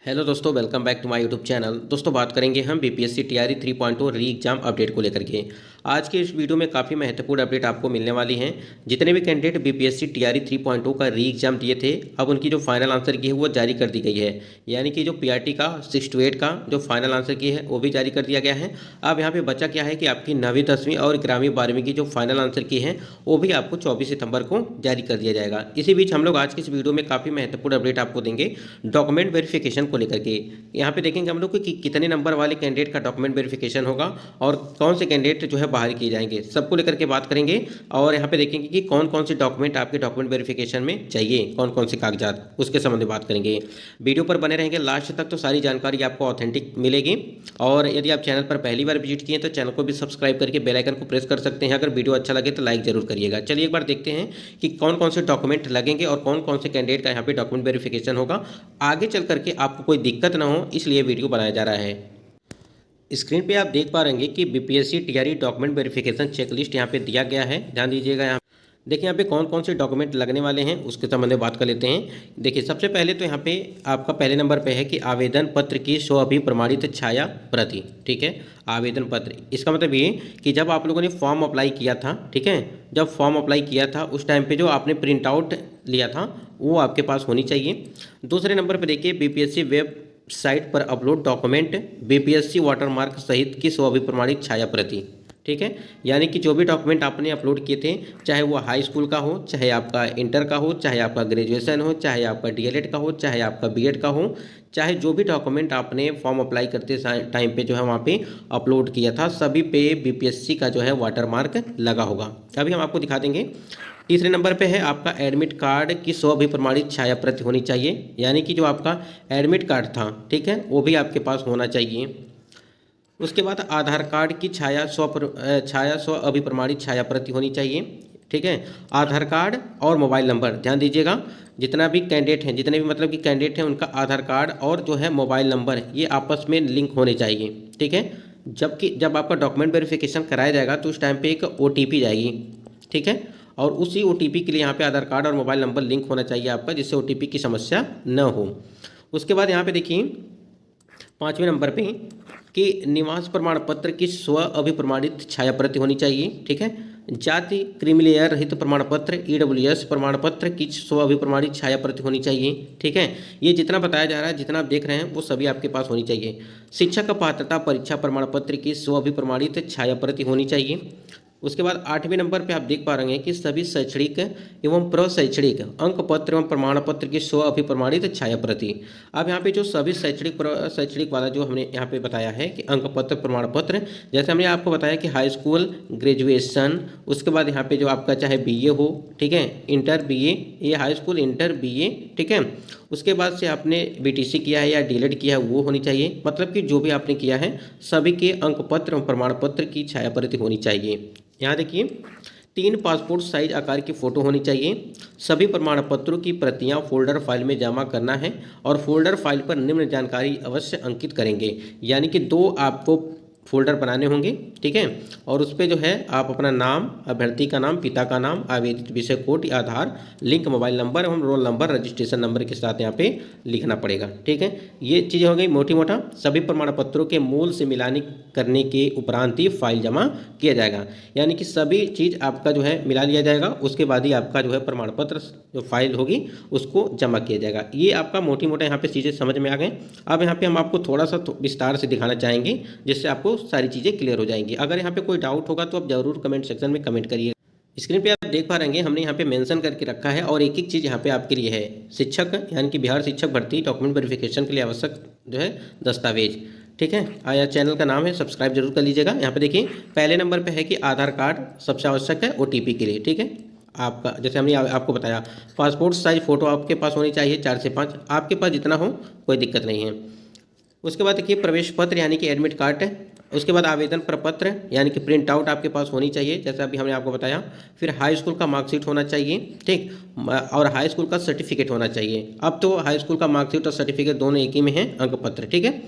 Hello दोस्तों, welcome back to my YouTube channel. दोस्तों बात करेंगे हम बीपीएससी टीआरई 3.0 री एग्जाम अपडेट को लेकर के। आज के इस वीडियो में काफ़ी महत्वपूर्ण अपडेट आपको मिलने वाली हैं। जितने भी कैंडिडेट बीपीएससी टीआरई 3.0 का री एग्जाम दिए थे, अब उनकी जो फाइनल आंसर की है वो जारी कर दी गई है। यानी कि जो पीआरटी का 6 to 8 का जो फाइनल आंसर की है वो भी जारी कर दिया गया है। अब यहाँ पे बचा क्या है कि आपकी 9वीं 10वीं और 11वीं 12वीं की जो फाइनल आंसर की है वो भी आपको 24 सितंबर को जारी कर दिया जाएगा। इसी बीच हम लोग आज की इस वीडियो में काफ़ी महत्वपूर्ण अपडेट आपको देंगे डॉक्यूमेंट वेरिफिकेशन को लेकर के। यहाँ पे देखेंगे हम लोग कि कितने नंबर वाले कैंडिडेट का डॉक्यूमेंट वेरिफिकेशन होगा और कौन से कैंडिडेट जो है बाहर किए जाएंगे, सबको लेकर के बात करेंगे। और यहाँ पे देखेंगे कि कौन कौन से डॉक्यूमेंट आपके डॉक्यूमेंट वेरिफिकेशन में चाहिए, कौन कौन से कागजात, उसके संबंध में बात करेंगे। वीडियो पर बने रहेंगे लास्ट तक तो सारी जानकारी आपको ऑथेंटिक मिलेगी। और यदि आप चैनल पर पहली बार विजिट किए तो चैनल को भी सब्सक्राइब करके बेल आइकन को प्रेस कर सकते हैं। अगर वीडियो अच्छा लगे तो लाइक जरूर करिएगा। चलिए एक बार देखते हैं कि कौन कौन से डॉक्यूमेंट लगेंगे और कौन कौन से कैंडिडेट का यहाँ पे डॉक्यूमेंट वेरिफिकेशन होगा। आगे चल करके आपको कोई दिक्कत ना हो इसलिए वीडियो बनाया जा रहा है। स्क्रीन पे आप देख पा रहे हैं कि BPSC TRE document verification checklist यहाँ पे दिया गया है। ध्यान दीजिएगा। यहाँ देखिए यहाँ पे कौन कौन से डॉक्यूमेंट लगने वाले हैं उसके संबंध में बात कर लेते हैं। देखिए सबसे पहले तो यहाँ पे आपका पहले नंबर पे है कि आवेदन पत्र की स्वअभिप्रमाणित छाया प्रति। ठीक है, आवेदन पत्र, इसका मतलब ये कि जब आप लोगों ने फॉर्म अप्लाई किया था, ठीक है, जब फॉर्म अप्लाई किया था उस टाइम पे जो आपने प्रिंट आउट लिया था वो आपके पास होनी चाहिए। दूसरे नंबर पर देखिए बीपीएससी वेब साइट पर अपलोड डॉक्यूमेंट बीपीएससी वाटरमार्क सहित की स्वअभिप्रमाणित छाया प्रति। ठीक है, यानी कि जो भी डॉक्यूमेंट आपने अपलोड किए थे, चाहे वो हाई स्कूल का हो, चाहे आपका इंटर का हो, चाहे आपका ग्रेजुएशन हो, चाहे आपका डीएलएड का हो, चाहे आपका बीएड का हो, चाहे जो भी डॉक्यूमेंट आपने फॉर्म अप्लाई करते टाइम पे जो है वहाँ पे अपलोड किया था, सभी पे बीपीएससी का जो है वाटरमार्क लगा होगा। अभी हम आपको दिखा देंगे। तीसरे नंबर पे है आपका एडमिट कार्ड की स्वअभिप्रमाणित छाया प्रति होनी चाहिए। यानी कि जो आपका एडमिट कार्ड था, ठीक है, वो भी आपके पास होना चाहिए। उसके बाद आधार कार्ड की छाया स्व अभिप्रमाणित छाया प्रति होनी चाहिए। ठीक है, आधार कार्ड और मोबाइल नंबर, ध्यान दीजिएगा, जितना भी कैंडिडेट हैं, जितने भी मतलब कि कैंडिडेट हैं, उनका आधार कार्ड और जो है मोबाइल नंबर ये आपस में लिंक होने चाहिए। ठीक है, जब आपका डॉक्यूमेंट वेरिफिकेशन कराया जाएगा तो उस टाइम पे एक ओटीपी जाएगी। ठीक है, और उसी ओटीपी के लिए यहाँ पे आधार कार्ड और मोबाइल नंबर लिंक होना चाहिए आपका, जिससे ओटीपी की समस्या न हो। उसके बाद यहाँ पे देखिए 5वें नंबर पे कि निवास प्रमाण पत्र की स्व अभिप्रमाणित छाया प्रति होनी चाहिए। ठीक है, जाति क्रीमिलेयर रहित प्रमाण पत्र ईडब्ल्यूएस प्रमाण पत्र की स्व अभिप्रमाणित छाया प्रति होनी चाहिए। ठीक है, ये जितना बताया जा रहा है, जितना आप देख रहे हैं वो सभी आपके पास होनी चाहिए। शिक्षक पात्रता परीक्षा प्रमाण पत्र की स्व अभिप्रमाणित छाया प्रति होनी चाहिए। उसके बाद 8वें नंबर पे आप देख पा रहे हैं कि सभी शैक्षणिक एवं प्रशैक्षणिक अंक पत्र एवं प्रमाण पत्र की स्व अभिप्रमाणित छाया प्रति। अब यहाँ पे जो सभी शैक्षणिक प्रशैक्षणिक वाला जो हमने यहाँ पे बताया है कि अंक पत्र प्रमाण पत्र, जैसे हमने आपको बताया कि हाई स्कूल ग्रेजुएशन, उसके बाद यहाँ पे जो आपका चाहे बीए हो, ठीक है, इंटर बीए, ये हाई स्कूल इंटर बीए, ठीक है, उसके बाद से आपने बीटीसी किया है या डीएलएड किया है वो होनी चाहिए। मतलब कि जो भी आपने किया है सभी के अंक पत्र एवं प्रमाण पत्र की छाया प्रति होनी चाहिए। यहाँ देखिए 3 पासपोर्ट साइज आकार की फ़ोटो होनी चाहिए। सभी प्रमाण पत्रों की प्रतियां फोल्डर फाइल में जमा करना है और फोल्डर फाइल पर निम्न जानकारी अवश्य अंकित करेंगे। यानी कि 2 आपको फोल्डर बनाने होंगे। ठीक है, और उस पर जो है आप अपना नाम, अभ्यर्थी का नाम, पिता का नाम, आवेदित विषय कोड, आधार लिंक, मोबाइल नंबर एवं रोल नंबर, रजिस्ट्रेशन नंबर के साथ यहाँ पे लिखना पड़ेगा। ठीक है, ये चीज़ें हो गई मोटी मोटा। सभी प्रमाण पत्रों के मूल से मिलान करने के उपरांत ही फाइल जमा किया जाएगा। यानी कि सभी चीज़ आपका जो है मिला लिया जाएगा, उसके बाद ही आपका जो है प्रमाण पत्र जो फाइल होगी उसको जमा किया जाएगा। ये आपका मोटी मोटा यहाँ पे चीज़ें समझ में आ गए। अब यहाँ पे हम आपको थोड़ा सा विस्तार से दिखाना चाहेंगे जिससे आपको सारी चीज़ें क्लियर हो जाएंगी। अगर यहाँ पे कोई डाउट होगा तो आप जरूर कमेंट सेक्शन में कमेंट करिए। स्क्रीन पे आप देख पा रहे हैं हमने यहाँ पे मेंशन करके रखा है और एक एक चीज़ यहाँ पे आपके लिए है। शिक्षक यानी कि बिहार शिक्षक भर्ती डॉक्यूमेंट वेरिफिकेशन के लिए आवश्यक जो है दस्तावेज। ठीक है, आया चैनल का नाम है, सब्सक्राइब जरूर कर लीजिएगा। यहाँ पे देखिए पहले नंबर पे है कि आधार कार्ड सबसे आवश्यक है ओटीपी के लिए। ठीक है, आपका जैसे हमने आपको बताया पासपोर्ट साइज फ़ोटो आपके पास होनी चाहिए 4 से 5, आपके पास जितना हो कोई दिक्कत नहीं है। उसके बाद देखिए प्रवेश पत्र यानी कि एडमिट कार्ड है। उसके बाद आवेदन प्रपत्र यानी कि प्रिंट आउट आपके पास होनी चाहिए, जैसा अभी हमने आपको बताया। फिर हाई स्कूल का मार्कशीट होना चाहिए, ठीक, और हाई स्कूल का सर्टिफिकेट होना चाहिए। अब तो हाई स्कूल का मार्कशीट और सर्टिफिकेट दोनों एक ही में है, अंक पत्र। ठीक है,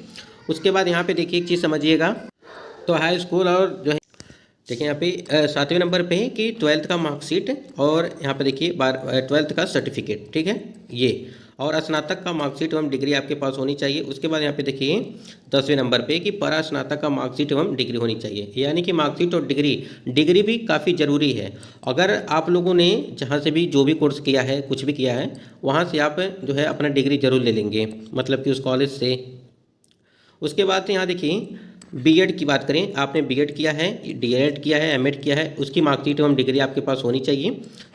उसके बाद यहाँ पे देखिए एक चीज़ समझिएगा, तो हाई स्कूल और जो है देखिए यहाँ पे 7वें नंबर पे है कि 12th का मार्कशीट और यहाँ पे देखिए 12th का सर्टिफिकेट। ठीक है, ये और स्नातक का मार्कशीट एवं डिग्री आपके पास होनी चाहिए। उसके बाद यहाँ पे देखिए 10वें नंबर पे कि परा स्नातक का मार्कशीट एवं डिग्री होनी चाहिए, यानी कि मार्कशीट और डिग्री भी काफ़ी ज़रूरी है। अगर आप लोगों ने जहाँ से भी जो भी कोर्स किया है, कुछ भी किया है, वहाँ से आप जो है अपना डिग्री जरूर ले लेंगे, मतलब कि उस कॉलेज से। उसके बाद यहाँ देखिए बीएड की बात करें, आपने बीएड किया है, डीएलएड किया है, एमएड किया है, उसकी मार्कशीट एवं डिग्री आपके पास होनी चाहिए।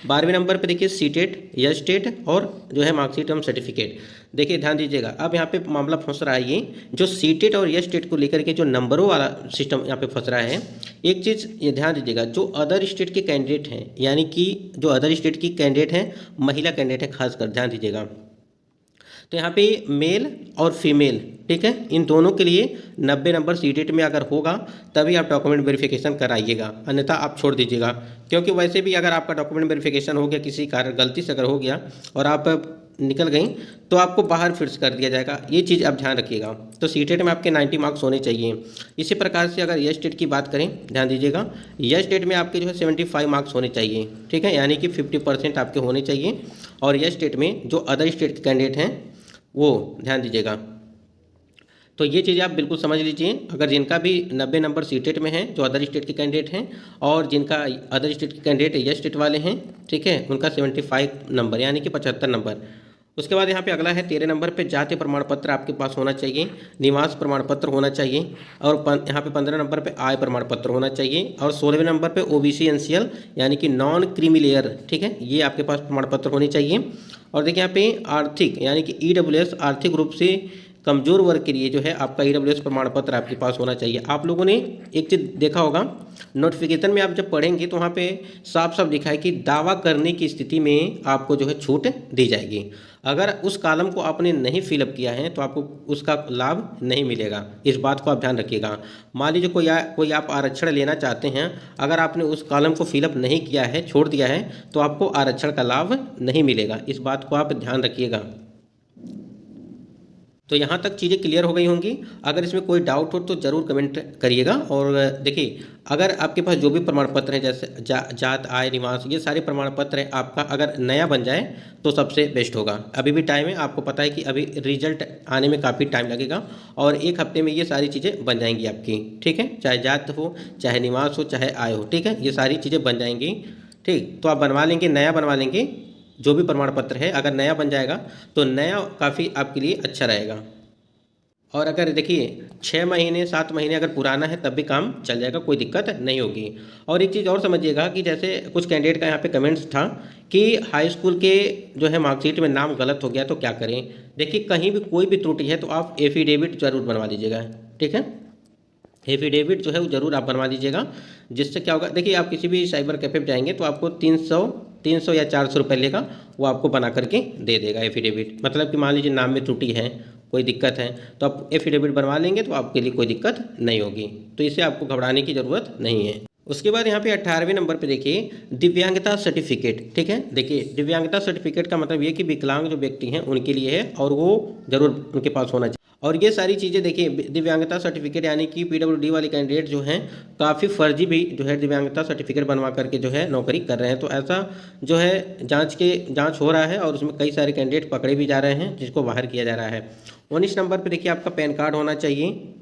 12वें नंबर पे देखिए सीटेट या स्टेट और जो है मार्कशीट एवं सर्टिफिकेट। देखिए ध्यान दीजिएगा, अब यहाँ पे मामला फंस रहा है, ये जो सीटेट और या स्टेट को लेकर के जो नंबरों वाला सिस्टम यहाँ पे फंस रहा है। एक चीज़ ये ध्यान दीजिएगा, जो अदर स्टेट के कैंडिडेट हैं, यानी कि जो अदर स्टेट की कैंडिडेट हैं, महिला कैंडिडेट है, खासकर ध्यान दीजिएगा, तो यहाँ पे मेल और फीमेल, ठीक है, इन दोनों के लिए 90 नंबर सीटेट में अगर होगा तभी आप डॉक्यूमेंट वेरिफिकेशन कराइएगा, अन्यथा आप छोड़ दीजिएगा। क्योंकि वैसे भी अगर आपका डॉक्यूमेंट वेरिफिकेशन हो गया, किसी कारण गलती से अगर हो गया और आप निकल गई, तो आपको बाहर फिर से कर दिया जाएगा। ये चीज़ आप ध्यान रखिएगा। तो सीटेट में आपके 90 मार्क्स होने चाहिए। इसी प्रकार से अगर यस स्टेट की बात करें, ध्यान दीजिएगा, यस स्टेट में आपके जो है 75 मार्क्स होने चाहिए, ठीक है, यानी कि 50% आपके होने चाहिए। और यस स्टेट में जो अदर स्टेट के कैंडिडेट हैं वो ध्यान दीजिएगा। तो ये चीज़ें आप बिल्कुल समझ लीजिए। अगर जिनका भी 90 नंबर सीटेट में है, जो अदर स्टेट के कैंडिडेट हैं, और जिनका अदर स्टेट के कैंडिडेट यस स्टेट वाले हैं, ठीक है, उनका 75 नंबर यानी कि 75 नंबर। उसके बाद यहाँ पे अगला है 13 नंबर पे जाति प्रमाण पत्र आपके पास होना चाहिए, निवास प्रमाण पत्र होना चाहिए, और यहाँ पे 15 नंबर पे आय प्रमाण पत्र होना चाहिए, और 16वें नंबर पे ओबीसी एनसीएल यानी कि नॉन क्रीमी लेयर, ठीक है, ये आपके पास प्रमाण पत्र होनी चाहिए। और देखिए यहाँ पे आर्थिक यानी कि ईडब्ल्यूएस आर्थिक रूप से कमजोर वर्ग के लिए जो है आपका ईडब्ल्यूएस प्रमाण पत्र आपके पास होना चाहिए। आप लोगों ने एक चीज़ देखा होगा, नोटिफिकेशन में आप जब पढ़ेंगे तो वहाँ पे साफ साफ लिखा है कि दावा करने की स्थिति में आपको जो है छूट दी जाएगी। अगर उस कॉलम को आपने नहीं फिलअप किया है तो आपको उसका लाभ नहीं मिलेगा, इस बात को आप ध्यान रखिएगा। मान लीजिए कोई आप आरक्षण लेना चाहते हैं, अगर आपने उस कॉलम को फिलअप नहीं किया है, छोड़ दिया है, तो आपको आरक्षण का लाभ नहीं मिलेगा, इस बात को आप ध्यान रखिएगा। तो यहाँ तक चीज़ें क्लियर हो गई होंगी। अगर इसमें कोई डाउट हो तो ज़रूर कमेंट करिएगा। और देखिए, अगर आपके पास जो भी प्रमाण पत्र हैं, जैसे जात, आय, निवास, ये सारे प्रमाण पत्र हैं, आपका अगर नया बन जाए तो सबसे बेस्ट होगा। अभी भी टाइम है, आपको पता है कि अभी रिजल्ट आने में काफ़ी टाइम लगेगा, और 1 हफ्ते में ये सारी चीज़ें बन जाएंगी आपकी, ठीक है, चाहे जात हो, चाहे निवास हो, चाहे आय हो, ठीक है, ये सारी चीज़ें बन जाएंगी। ठीक, तो आप बनवा लेंगे, नया बनवा लेंगे जो भी प्रमाण पत्र है। अगर नया बन जाएगा तो नया काफ़ी आपके लिए अच्छा रहेगा। और अगर देखिए 6 महीने 7 महीने अगर पुराना है तब भी काम चल जाएगा, कोई दिक्कत नहीं होगी। और एक चीज़ और समझिएगा कि जैसे कुछ कैंडिडेट का यहाँ पे कमेंट्स था कि हाई स्कूल के जो है मार्कशीट में नाम गलत हो गया तो क्या करें। देखिए, कहीं भी कोई भी त्रुटि है तो आप एफिडेविट जरूर बनवा लीजिएगा, ठीक है, एफिडेविट जो है वो ज़रूर आप बनवा लीजिएगा। जिससे क्या होगा, देखिए आप किसी भी साइबर कैफे पे जाएंगे तो आपको 300 या 400 रुपये लेगा, वो आपको बना करके दे देगा एफिडेविट। मतलब कि मान लीजिए नाम में त्रुटि है, कोई दिक्कत है, तो आप एफिडेविट बनवा लेंगे तो आपके लिए कोई दिक्कत नहीं होगी। तो इससे आपको घबराने की ज़रूरत नहीं है। उसके बाद यहाँ पे 18वें नंबर पे देखिए दिव्यांगता सर्टिफिकेट, ठीक है। देखिए दिव्यांगता सर्टिफिकेट का मतलब ये कि विकलांग जो व्यक्ति हैं उनके लिए है, और वो जरूर उनके पास होना चाहिए। और ये सारी चीज़ें देखिए, दिव्यांगता सर्टिफिकेट यानी कि पीडब्ल्यूडी वाले कैंडिडेट जो हैं काफ़ी फर्जी भी जो है दिव्यांगता सर्टिफिकेट बनवा करके जो है नौकरी कर रहे हैं। तो ऐसा जो है जांच हो रहा है, और उसमें कई सारे कैंडिडेट पकड़े भी जा रहे हैं, जिसको बाहर किया जा रहा है। 19 नंबर पे देखिए आपका पैन कार्ड होना चाहिए।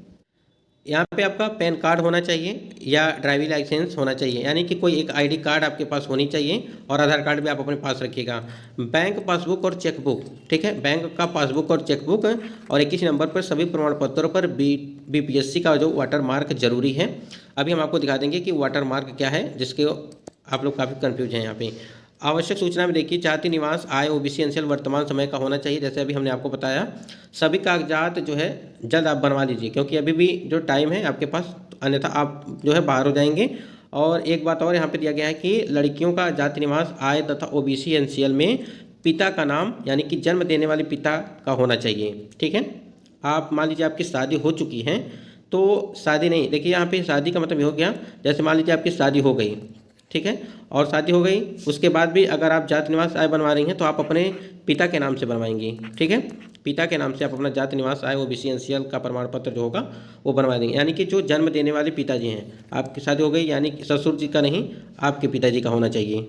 यहाँ पे आपका पैन कार्ड होना चाहिए या ड्राइविंग लाइसेंस होना चाहिए, यानी कि कोई एक आईडी कार्ड आपके पास होनी चाहिए, और आधार कार्ड भी आप अपने पास रखिएगा। बैंक पासबुक और चेकबुक, ठीक है, बैंक का पासबुक और चेकबुक। और 21 नंबर पर सभी प्रमाण पत्रों पर बीपीएससी का जो वाटर मार्क जरूरी है। अभी हम आपको दिखा देंगे कि वाटर मार्क क्या है, जिसके आप लोग काफ़ी कन्फ्यूज हैं यहाँ पे। आवश्यक सूचना में देखिए, जाति, निवास, आय, ओबीसी एनसीएल वर्तमान समय का होना चाहिए, जैसे अभी हमने आपको बताया। सभी कागजात जो है जल्द आप बनवा लीजिए, क्योंकि अभी भी जो टाइम है आपके पास, अन्यथा आप जो है बाहर हो जाएंगे। और एक बात और यहाँ पे दिया गया है कि लड़कियों का जाति, निवास, आय तथा ओबीसी एनसीएल में पिता का नाम यानी कि जन्म देने वाले पिता का होना चाहिए, ठीक है। आप मान लीजिए आपकी शादी हो चुकी है तो शादी नहीं, देखिए यहाँ पे शादी का मतलब ये हो गया, जैसे मान लीजिए आपकी शादी हो गई, ठीक है, और शादी हो गई, उसके बाद भी अगर आप जाति, निवास, आय बनवा रही हैं तो आप अपने पिता के नाम से बनवाएंगी, ठीक है, पिता के नाम से आप अपना जाति, निवास, आय, ओबीसी एनसीएल का प्रमाण पत्र जो होगा वो बनवा देंगे। यानी कि जो जन्म देने वाले पिताजी हैं, आपकी शादी हो गई यानी कि ससुर जी का नहीं, आपके पिताजी का होना चाहिए।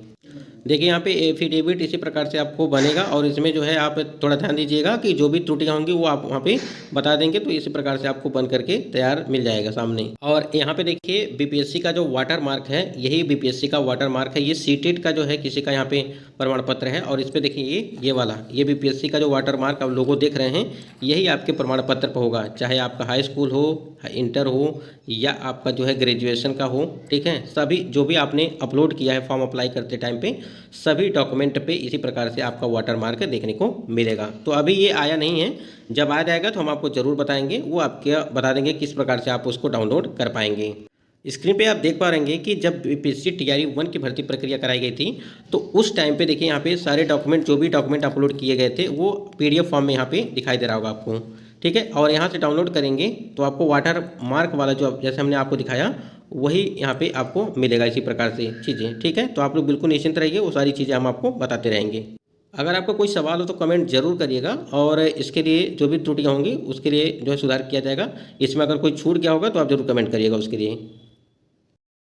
देखिए यहाँ पे एफिडेविट इसी प्रकार से आपको बनेगा और इसमें जो है आप थोड़ा ध्यान दीजिएगा कि जो भी त्रुटियाँ होंगी वो आप वहाँ पे बता देंगे, तो इसी प्रकार से आपको बन करके तैयार मिल जाएगा सामने। और यहाँ पे देखिए बीपीएससी का जो वाटर मार्क है, यही बीपीएससी का वाटर मार्क है। ये सीटेट का जो है किसी का यहाँ पे प्रमाण पत्र है और इस पर देखिए ये वाला ये बीपीएससी का जो वाटर मार्क आप लोगों देख रहे हैं, यही आपके प्रमाण पत्र पर होगा, चाहे आपका हाई स्कूल हो, इंटर हो या आपका जो है ग्रेजुएशन का हो। ठीक है, सभी जो भी आपने अपलोड किया है फॉर्म अप्लाई करते टाइम पे, सभी डॉक्यूमेंट पे इसी प्रकार से आपका वाटर मार्क देखने को मिलेगा। तो अभी ये आया नहीं है, जब आ जाएगा तो हम आपको ज़रूर बताएंगे, वो आपके बता देंगे किस प्रकार से आप उसको डाउनलोड कर पाएंगे। स्क्रीन पे आप देख पा रहे हैं कि जब बीपीएससी टीआरई 1 की भर्ती प्रक्रिया कराई गई थी, तो उस टाइम पे देखिए यहाँ पे सारे डॉक्यूमेंट, जो भी डॉक्यूमेंट अपलोड किए गए थे वो पीडीएफ फॉर्म में यहाँ पे दिखाई दे रहा होगा आपको। ठीक है, और यहाँ से डाउनलोड करेंगे तो आपको वाटर मार्क वाला जो जैसे हमने आपको दिखाया वही यहाँ पे आपको मिलेगा इसी प्रकार से चीज़ें। ठीक है, तो आप लोग बिल्कुल निश्चिंत रहिए, वो सारी चीज़ें हम आपको बताते रहेंगे। अगर आपका कोई सवाल हो तो कमेंट जरूर करिएगा, और इसके लिए जो भी त्रुटियाँ होंगी उसके लिए जो है सुधार किया जाएगा। इसमें अगर कोई छूट गया होगा तो आप जरूर कमेंट करिएगा उसके लिए।